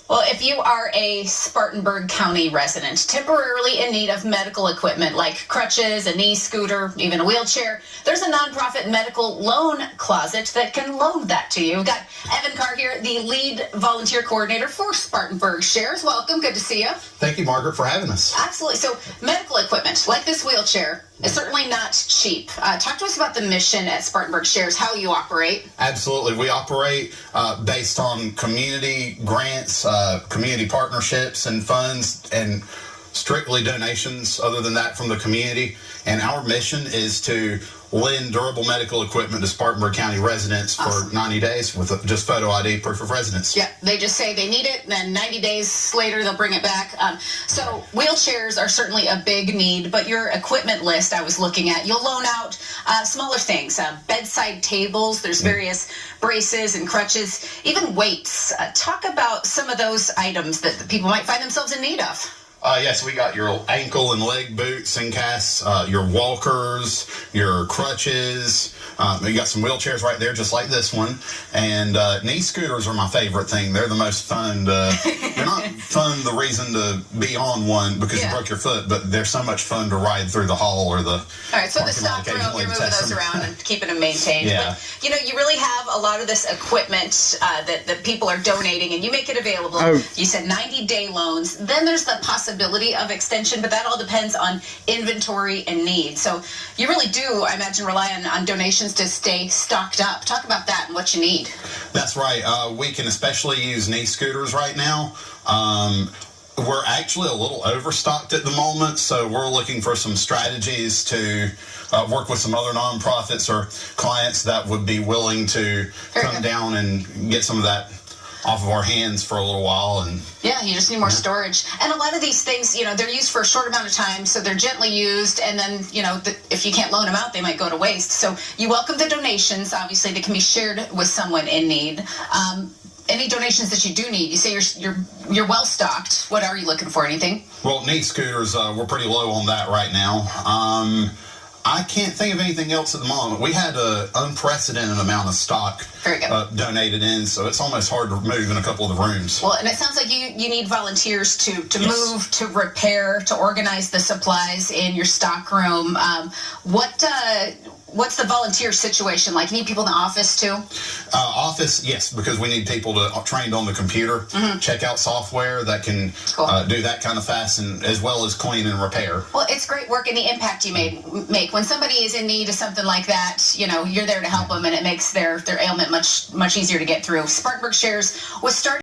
Well, if you are a Spartanburg County resident temporarily in need of medical equipment like crutches, a knee scooter, even a wheelchair, there's a nonprofit medical loan closet that can loan that to you. We've got Evan Carr here, the lead volunteer coordinator for Spartanburg Shares. Welcome. Good to see you. Thank you, Margaret, for having us. Absolutely. So medical equipment like this wheelchair is certainly not cheap. Talk to us about the mission at Spartanburg Shares, how you operate. Absolutely. We operate based on community grants, community partnerships and funds, and strictly donations other than that from the community. And our mission is to lend durable medical equipment to Spartanburg County residents for 90 days with just photo ID, proof of residence. Yeah, they just say they need it, and then 90 days later they'll bring it back. So wheelchairs are certainly a big need, but your equipment list I was looking at, you'll loan out smaller things, bedside tables, there's various braces and crutches, even weights. Talk about some of those items that people might find themselves in need of. Yes, we got your ankle and leg boots and casts, your walkers, your crutches. We got some wheelchairs right there, just like this one. And knee scooters are my favorite thing. They're the most fun. They're not fun the reason to be on one because you broke your foot, but they're so much fun to ride through the hall or the All right, so the stock room, you're moving those around and keeping them maintained. Yeah. But, you know, you really have a lot of this equipment that people are donating, and you make it available. You said 90-day loans. Then there's the possibility of extension, but that all depends on inventory and need. So you really do, I imagine, rely on donations to stay stocked up. Talk about that and what you need. That's right. We can especially use knee scooters right now. We're actually a little overstocked at the moment, so we're looking for some strategies to work with some other nonprofits or clients that would be willing to come down and get some of that off of our hands for a little while. And yeah, you just need more storage. And a lot of these things, you know, they're used for a short amount of time, so they're gently used, and then, you know, if you can't loan them out, they might go to waste. So you welcome the donations. Obviously, they can be shared with someone in need. Any donations that you do need? You say you're well stocked. What are you looking for? Anything? Well, knee scooters, we're pretty low on that right now. I can't think of anything else at the moment. We had an unprecedented amount of stock donated in, so it's almost hard to move in a couple of the rooms. Well, and it sounds like you need volunteers to move, to repair, to organize the supplies in your stock room. What's the volunteer situation like? You need people in the office too? Office, yes, because we need people trained on the computer, check out software that can do that kind of fast, and as well as clean and repair. Well, it's great work and the impact you make. When somebody is in need of something like that, you know, you're there to help them, and it makes their ailment much easier to get through. Spartanburg Shares was started